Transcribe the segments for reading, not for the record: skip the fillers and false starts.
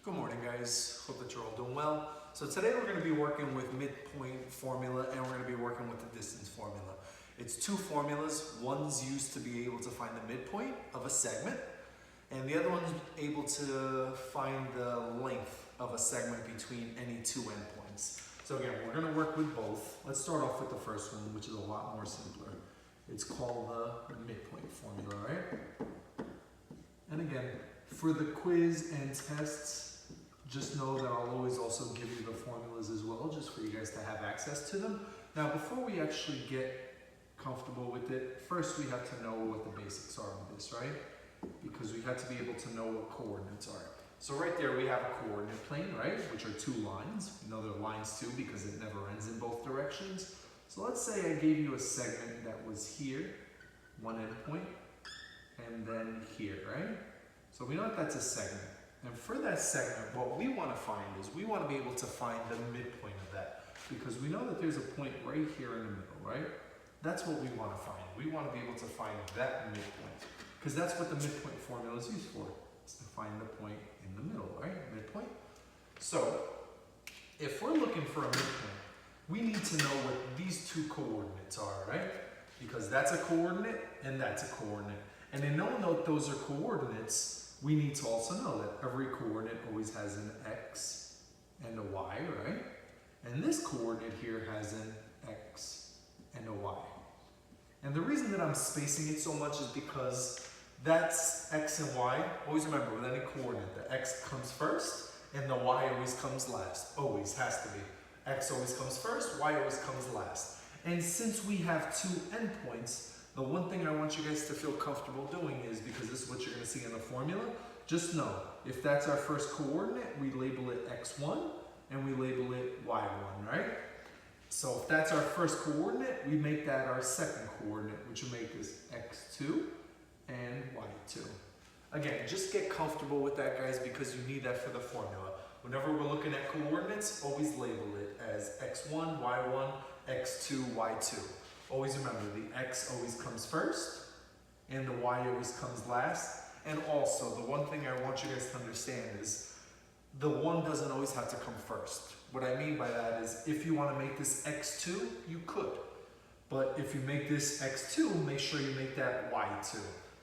Good morning, guys. Hope that you're all doing well. So today we're going to be working with midpoint formula and we're going to be working with the distance formula. It's two formulas. One's used to be able to find the midpoint of a segment and the other one's able to find the length of a segment between any two endpoints. So again, we're going to work with both. Let's start off with the first one, which is a lot more simpler. It's called the midpoint formula, right? And again, for the quiz and tests, just know that I'll always also give you the formulas as well, just for you guys to have access to them. Now, before we actually get comfortable with it, first we have to know what the basics are of this, right? Because we have to be able to know what coordinates are. So right there we have a coordinate plane, right? Which are two lines. We know they're lines too because it never ends in both directions. So let's say I gave you a segment that was here, one endpoint, and then here, right? So we know that that's a segment. And for that segment, what we want to find is we want to be able to find the midpoint of that. Because we know that there's a point right here in the middle, right? That's what we want to find. We want to be able to find that midpoint. Because that's what the midpoint formula is used for. It's to find the point in the middle, right? Midpoint. So, if we're looking for a midpoint, we need to know what these two coordinates are, right? Because that's a coordinate and that's a coordinate. And in knowing that those are coordinates, we need to also know that every coordinate always has an x and a y, right? And this coordinate here has an x and a y. And the reason that I'm spacing it so much is because that's x and y. Always remember, with any coordinate, the x comes first and the y always comes last. Always has to be. X always comes first, y always comes last. And since we have two endpoints, the one thing I want you guys to feel comfortable doing is, because this is what you're going to see in the formula, just know, if that's our first coordinate, we label it x1 and we label it y1, right? So if that's our first coordinate, we make that our second coordinate, which will make this x2 and y2. Again, just get comfortable with that, guys, because you need that for the formula. Whenever we're looking at coordinates, always label it as x1, y1, x2, y2. Always remember, the x always comes first, and the y always comes last. And also, the one thing I want you guys to understand is the 1 doesn't always have to come first. What I mean by that is, if you want to make this x2, you could. But if you make this x2, make sure you make that y2.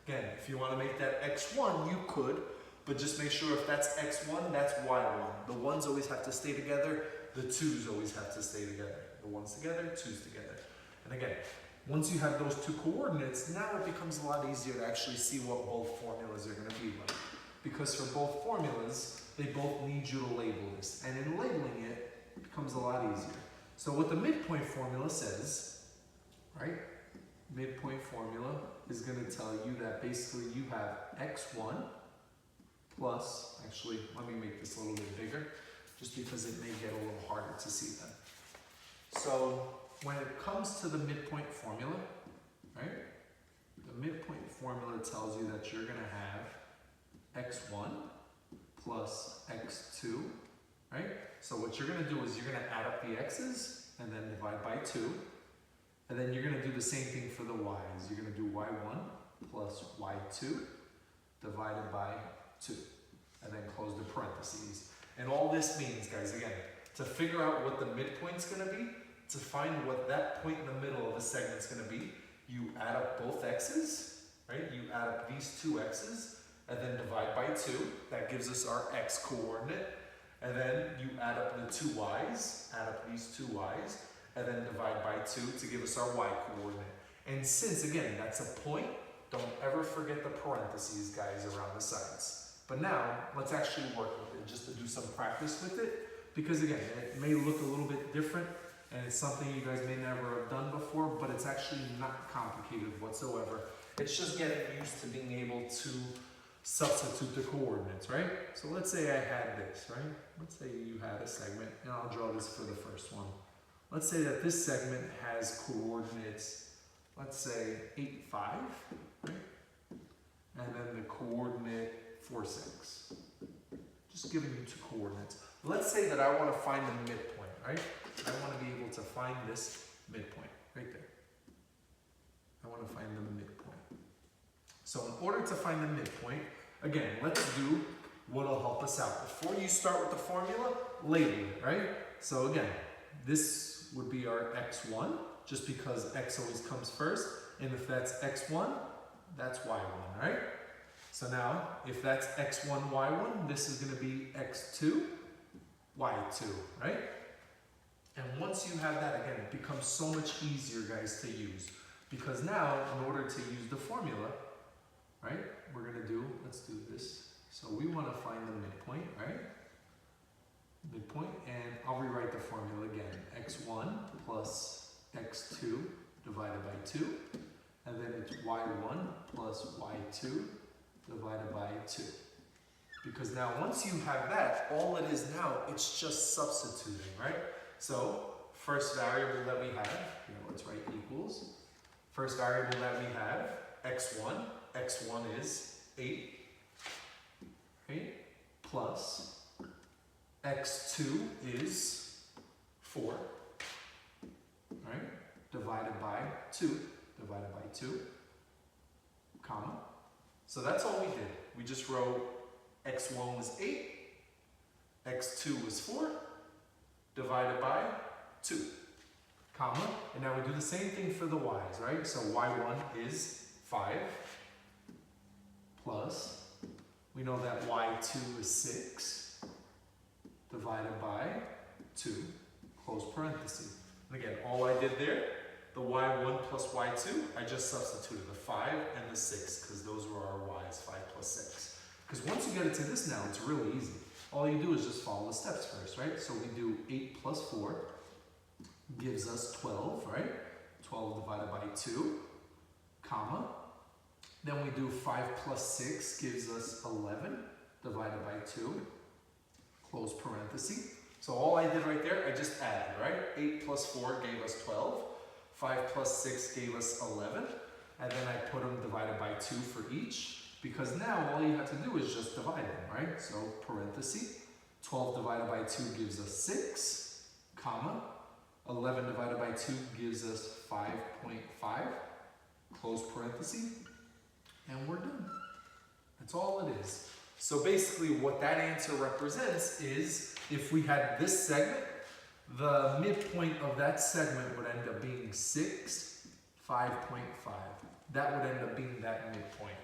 Again, if you want to make that x1, you could, but just make sure if that's x1, that's y1. The 1's always have to stay together, the 2's always have to stay together. The 1's together, 2's together. And again, once you have those two coordinates, now it becomes a lot easier to actually see what both formulas are going to be like. Because for both formulas, they both need you to label this. And in labeling it, it becomes a lot easier. So what the midpoint formula says, right? Midpoint formula is going to tell you that basically you have x1 plus, actually, let me make this a little bit bigger, just because it may get a little harder to see then. So when it comes to the midpoint formula, right? The midpoint formula tells you that you're going to have x1 plus x2, right? So what you're going to do is you're going to add up the x's and then divide by 2. And then you're going to do the same thing for the y's. You're going to do y1 plus y2 divided by 2. And then close the parentheses. And all this means, guys, again, to figure out what the midpoint's going to be, to find what that point in the middle of a segment's going to be, you add up both x's, right? You add up these two x's, and then divide by 2. That gives us our x coordinate. And then you add up the two y's, add up these two y's, and then divide by 2 to give us our y coordinate. And since, again, that's a point, don't ever forget the parentheses, guys, around the sides. But now, let's actually work with it, just to do some practice with it, because again, it may look a little bit different, and it's something you guys may never have done before, but it's actually not complicated whatsoever. It's just getting used to being able to substitute the coordinates, right? So let's say I had this, right? Let's say you had a segment, and I'll draw this for the first one. Let's say that this segment has coordinates, let's say 8, 5, right? And then the coordinate 4, 6. Just giving you two coordinates. Let's say that I want to find the midpoint, right? I want to be able to find this midpoint right there. I want to find the midpoint. So in order to find the midpoint, again, let's do what'll help us out. Before you start with the formula, label it, right? So again, this would be our x1, just because x always comes first. And if that's x1, that's y1, right? So now, if that's x1, y1, this is going to be x2, y2, right? And once you have that, again, it becomes so much easier, guys, to use. Because now, in order to use the formula, right, we're going to do, let's do this. So we want to find the midpoint, right? Midpoint, and I'll rewrite the formula again. x1 plus x2 divided by 2. And then it's y1 plus y2 divided by 2. Because now once you have that, all it is now, it's just substituting, right? So first variable that we have, here, let's write equals. First variable that we have, x1. x1 is 8, right? Plus x2 is 4, right? Divided by 2. Divided by 2, comma. So that's all we did. We just wrote x1 was 8, x2 was 4, divided by 2, comma. And now we do the same thing for the y's, right? So y1 is 5, plus, we know that y2 is 6, divided by 2, close parenthesis. And again, all I did there, the y1 plus y2, I just substituted the 5 and the 6 because those were our y's, 5 plus 6. Because once you get it to this now, it's really easy. All you do is just follow the steps first, right? So we do 8 plus 4 gives us 12, right? 12 divided by 2, comma. Then we do 5 plus 6 gives us 11 divided by 2, close parenthesis. So all I did right there, I just added, right? 8 plus 4 gave us 12. 5 plus 6 gave us 11, and then I put them divided by 2 for each, because now all you have to do is just divide them, right? So parenthesis, 12 divided by 2 gives us 6, comma, 11 divided by 2 gives us 5.5, close parenthesis, and we're done. That's all it is. So basically what that answer represents is, if we had this segment, the midpoint of that segment would end up being 6, 5.5. That would end up being that midpoint.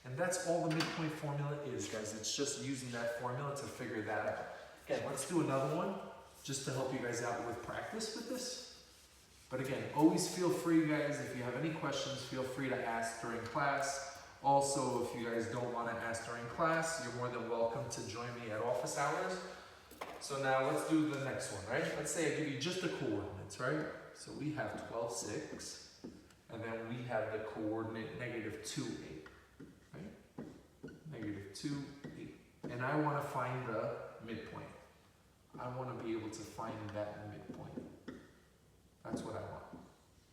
And that's all the midpoint formula is, guys. It's just using that formula to figure that out. Again, let's do another one just to help you guys out with practice with this. But again, always feel free, guys, if you have any questions, feel free to ask during class. Also, if you guys don't want to ask during class, you're more than welcome to join me at office hours. So now let's do the next one, right? Let's say I give you just the coordinates, right? So we have 12, 6, and then we have the coordinate negative 2, 8, right? Negative 2, 8. And I want to find the midpoint. I want to be able to find that midpoint. That's what I want,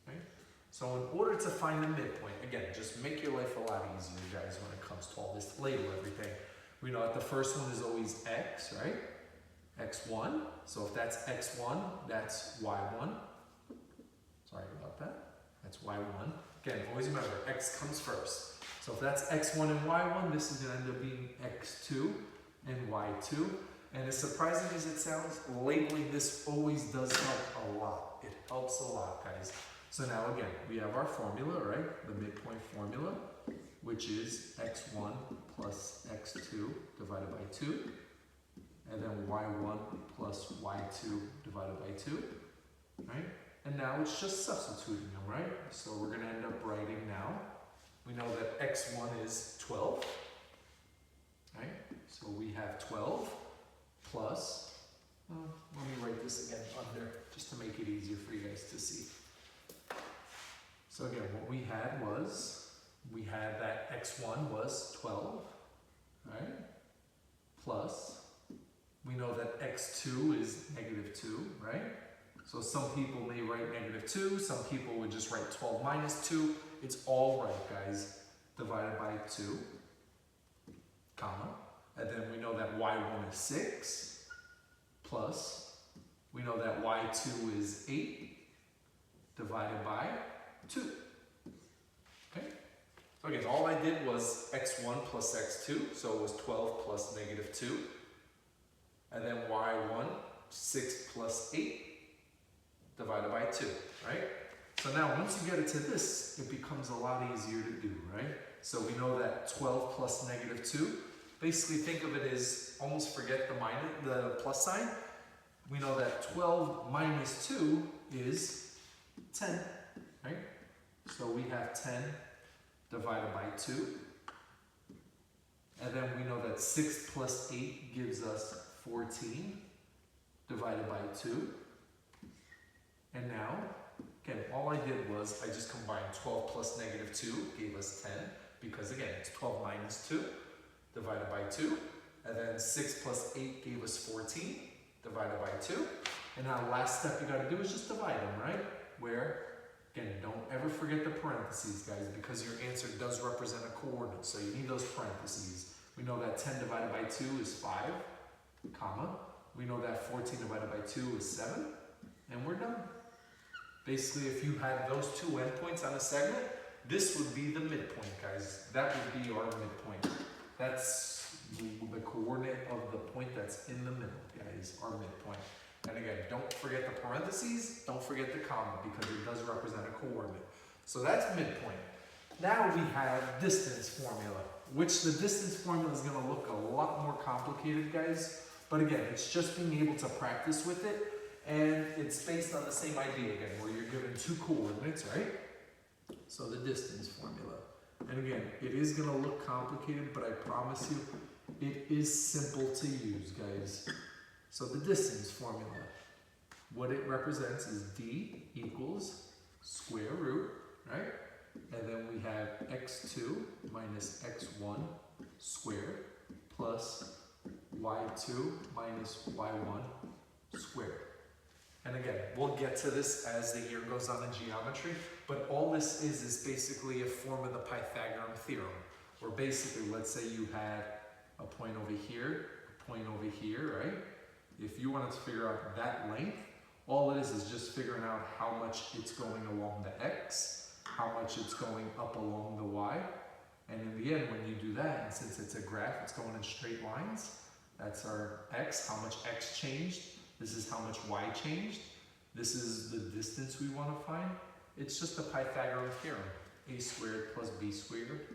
right? So in order to find the midpoint, again, just make your life a lot easier, guys, when it comes to all this, label everything. We know that the first one is always x, right? x1, so if that's x1, that's y1. Sorry about that. That's y1. Again, always remember, x comes first. So if that's x1 and y1, this is going to end up being x2 and y2. And as surprising as it sounds, labeling this always does help a lot. It helps a lot, guys. So now again, we have our formula, right? The midpoint formula, which is x1 plus x2 divided by 2. And then y1 plus y2 divided by 2, right? And now it's just substituting them, right? So we're going to end up writing now, we know that x1 is 12, right? So we have 12 plus, let me write this again under, just to make it easier for you guys to see. So again, what we had was, we had that x1 was 12, right? Plus, we know that x2 is negative 2, right? So some people may write negative 2, some people would just write 12 minus 2. It's all right, guys. Divided by 2, comma. And then we know that y1 is 6, plus, we know that y2 is 8, divided by 2. Okay? So again, all I did was x1 plus x2, so it was 12 plus negative 2. And then y1, 6 plus 8 divided by 2, right? So now once you get it to this, it becomes a lot easier to do, right? So we know that 12 plus negative 2, basically think of it as, almost forget the plus sign. We know that 12 minus 2 is 10, right? So we have 10 divided by 2. And then we know that 6 plus 8 gives us 14 divided by 2. And now, again, all I did was I just combined 12 plus negative 2 gave us 10, because again, it's 12 minus 2 divided by 2. And then 6 plus 8 gave us 14 divided by 2. And now last step you got to do is just divide them, right? Where, again, don't ever forget the parentheses, guys, because your answer does represent a coordinate, so you need those parentheses. We know that 10 divided by 2 is 5, comma. We know that 14 divided by 2 is 7, and we're done. Basically, if you had those two endpoints on a segment, this would be the midpoint, guys. That would be our midpoint. That's the coordinate of the point that's in the middle, guys, our midpoint. And again, don't forget the parentheses, don't forget the comma, because it does represent a coordinate. So that's midpoint. Now we have distance formula, which the distance formula is going to look a lot more complicated, guys. But again, it's just being able to practice with it. And it's based on the same idea again, where you're given two coordinates, right? So the distance formula. And again, it is going to look complicated, but I promise you, it is simple to use, guys. So the distance formula, what it represents is d equals square root, right? And then we have x2 minus x1 squared plus y2 minus y1 squared. And again, we'll get to this as the year goes on in geometry, but all this is basically a form of the Pythagorean theorem, where basically, let's say you had a point over here, a point over here, right? If you wanted to figure out that length, all it is just figuring out how much it's going along the x, how much it's going up along the y, and in the end, when you do that, and since it's a graph, it's going in straight lines, that's our x, how much x changed. This is how much y changed. This is the distance we want to find. It's just the Pythagorean theorem. A squared plus b squared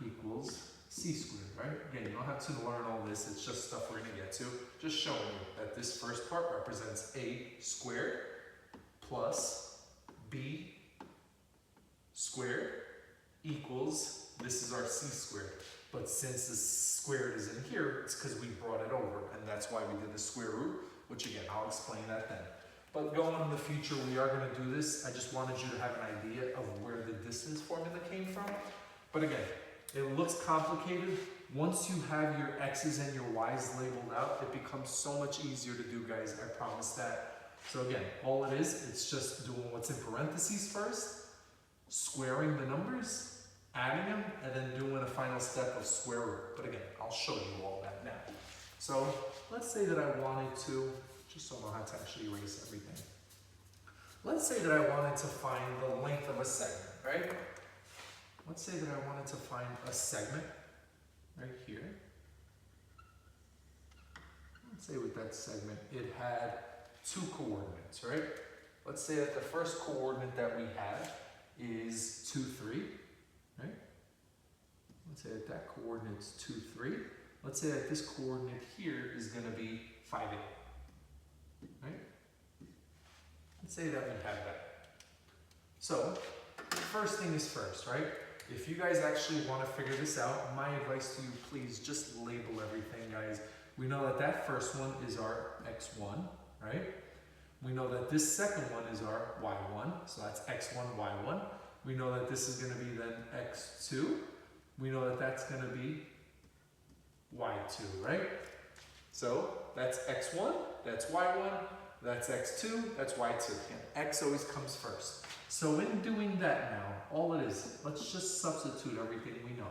equals c squared, right? Again, you don't have to learn all this. It's just stuff we're going to get to. Just showing you that this first part represents a squared plus b squared equals, this is our c squared. But since the squared is in here, it's because we brought it over, and that's why we did the square root, which again, I'll explain that then. But going in the future, we are going to do this. I just wanted you to have an idea of where the distance formula came from. But again, it looks complicated. Once you have your x's and your y's labeled out, it becomes so much easier to do, guys. I promise that. So again, all it is, it's just doing what's in parentheses first, squaring the numbers, adding them, and then doing a final step of square root. But again, I'll show you all that now. So let's say that I wanted to, just so I know how to actually erase everything. Let's say that I wanted to find the length of a segment, right? Let's say that I wanted to find a segment right here. Let's say with that segment, it had two coordinates, right? Let's say that the first coordinate that we have is 2, 3. Right? Let's say that that coordinate's 2, 3. Let's say that this coordinate here is going to be 5, 8. Right? Let's say that we have that. So, first thing is first, right? If you guys actually want to figure this out, my advice to you, please just label everything, guys. We know that that first one is our x1, right? We know that this second one is our y1, so that's x1, y1. We know that this is going to be then x2. We know that that's going to be y2, right? So that's x1, that's y1, that's x2, that's y2. And x always comes first. So in doing that now, all it is, let's just substitute everything we know.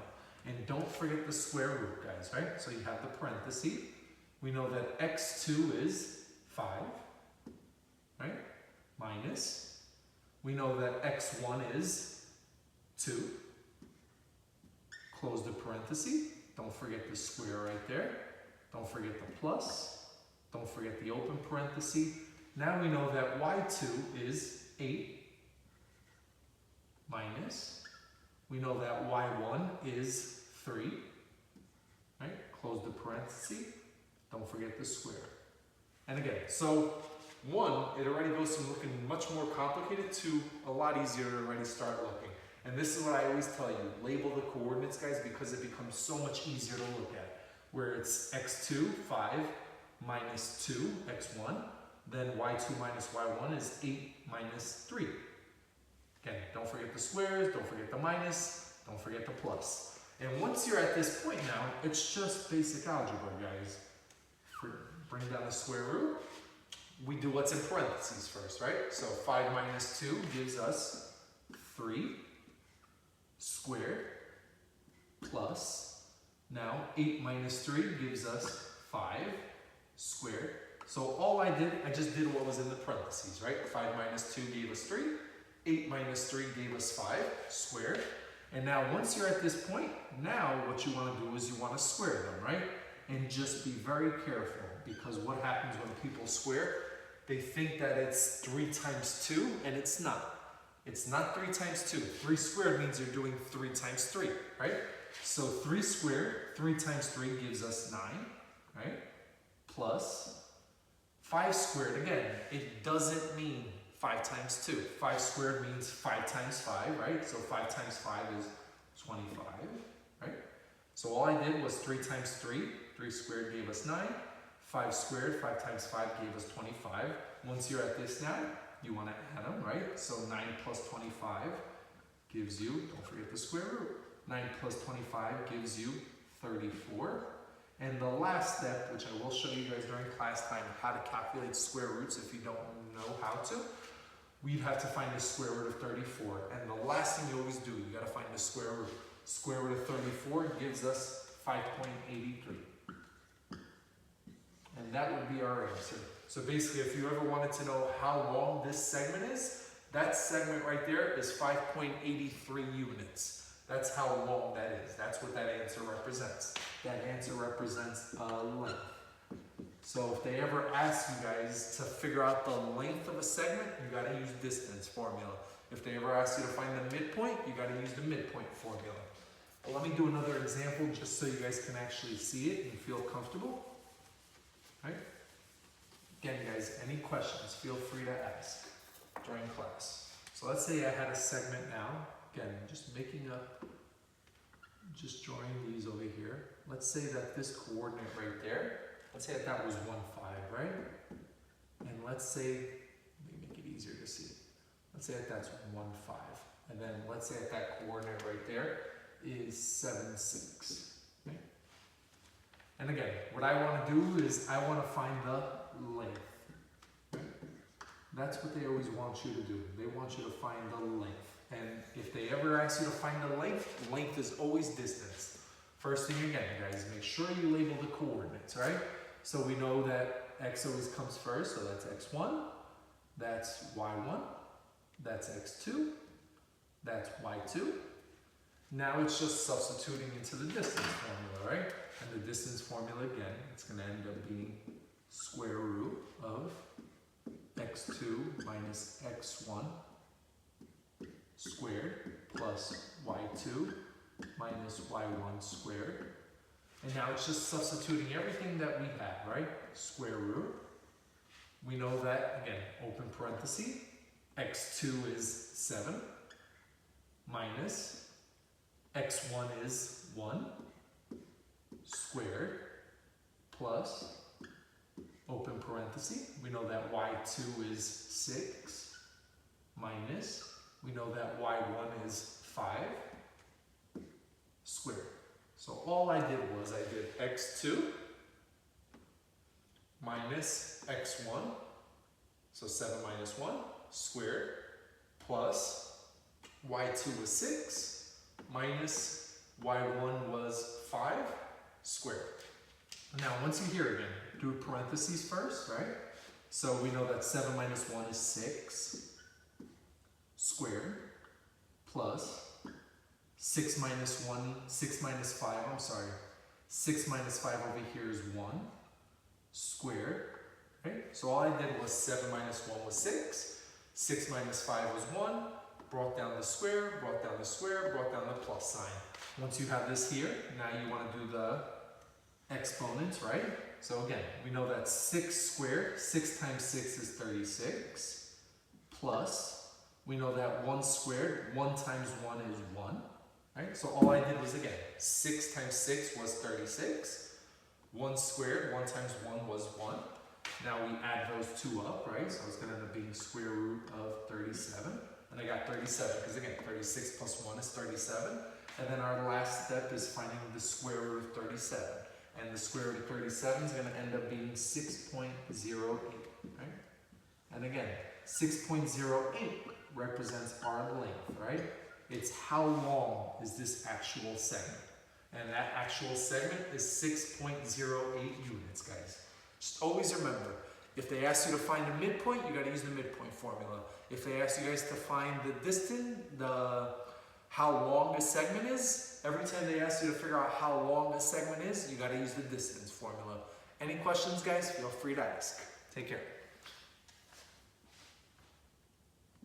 And don't forget the square root, guys, right? So you have the parenthesis. We know that x2 is 5, right? Minus. We know that x1 is 2, close the parenthesis, don't forget the square right there, don't forget the plus, don't forget the open parenthesis. Now we know that y2 is 8 minus, we know that y1 is 3, right? Close the parenthesis, don't forget the square. And again, so 1, it already goes from looking much more complicated to a lot easier to already start looking. And this is what I always tell you, label the coordinates, guys, because it becomes so much easier to look at. Where it's x2, 5, minus 2, x1, then y2 minus y1 is 8 minus 3. Again, don't forget the squares, don't forget the minus, don't forget the plus. And once you're at this point now, it's just basic algebra, guys. Bring down the square root. We do what's in parentheses first, right? So 5 minus 2 gives us 3 squared plus, now 8 minus 3 gives us 5 squared. So all I just did what was in the parentheses, right? 5 minus 2 gave us 3, 8 minus 3 gave us 5 squared. And now once you're at this point, now what you want to do is you want to square them, right? And just be very careful, because what happens when people square, they think that it's 3 times 2, and it's not. It's not 3 times 2. 3 squared means you're doing 3 times 3, right? So 3 squared, 3 times 3 gives us 9, right? Plus 5 squared, again, it doesn't mean 5 times 2. 5 squared means 5 times 5, right? So 5 times 5 is 25, right? So all I did was 3 times 3. 3 squared gave us 9. 5 squared, 5 times 5 gave us 25. Once you're at this now, you want to add them, right? So 9 plus 25 gives you, don't forget the square root. 9 plus 25 gives you 34. And the last step, which I will show you guys during class time, how to calculate square roots if you don't know how to, we'd have to find the square root of 34. And the last thing you always do, you got to find the square root. Square root of 34 gives us 5.83. And that would be our answer. So basically, if you ever wanted to know how long this segment is, that segment right there is 5.83 units. That's how long that is. That's what that answer represents. That answer represents length. So if they ever ask you guys to figure out the length of a segment, you got to use distance formula. If they ever ask you to find the midpoint, you got to use the midpoint formula. But let me do another example just so you guys can actually see it and feel comfortable. Right? Again, guys, any questions, feel free to ask during class. So let's say I had a segment now. Again, just drawing these over here. Let's say that this coordinate right there, let's say that that was 1, 5, right? And let's say, let me make it easier to see. Let's say that that's 1, 5. And then let's say that that coordinate right there is 7, 6. Okay? And again, what I want to do is I want to find the length. Okay? That's what they always want you to do. They want you to find the length. And if they ever ask you to find the length is always distance. First thing again, guys, make sure you label the coordinates, right? So we know that x always comes first, so that's x1, that's y1, that's x2, that's y2. Now it's just substituting into the distance formula, right? And the distance formula, again, it's going to end up being square root of x2 minus x1 squared plus y2 minus y1 squared. And now it's just substituting everything that we have, right? Square root. We know that, again, open parenthesis, x2 is 7 minus x1 is 1 squared plus open parenthesis. We know that y2 is 6 minus, we know that y1 is 5 squared. So all I did was I did x2 minus x1, so 7 minus 1 squared, plus y2 was 6 minus y1 was 5 squared. Now once you hear again, do parentheses first, right? So we know that 7 minus 1 is 6 squared plus 6 minus 1, 6 minus 5, I'm sorry. 6 minus 5 over here is 1 squared, right? So all I did was 7 minus 1 was 6. 6 minus 5 was 1. Brought down the square, brought down the square, brought down the plus sign. Once you have this here, now you want to do the exponents, right? So again, we know that 6 squared, 6 times 6 is 36, plus, we know that 1 squared, 1 times 1 is 1, right? So all I did was, again, 6 times 6 was 36, 1 squared, 1 times 1 was 1. Now we add those two up, right? So it's going to end up being square root of 37. And I got 37, because again, 36 plus 1 is 37. And then our last step is finding the square root of 37. And the square root of 37 is going to end up being 6.08, right? And again, 6.08 represents our length, right? It's how long is this actual segment. And that actual segment is 6.08 units, guys. Just always remember, if they ask you to find a midpoint, you got to use the midpoint formula. If they ask you guys to find the distance, how long a segment is, every time they ask you to figure out how long a segment is, you got to use the distance formula. Any questions, guys? Feel free to ask. Take care.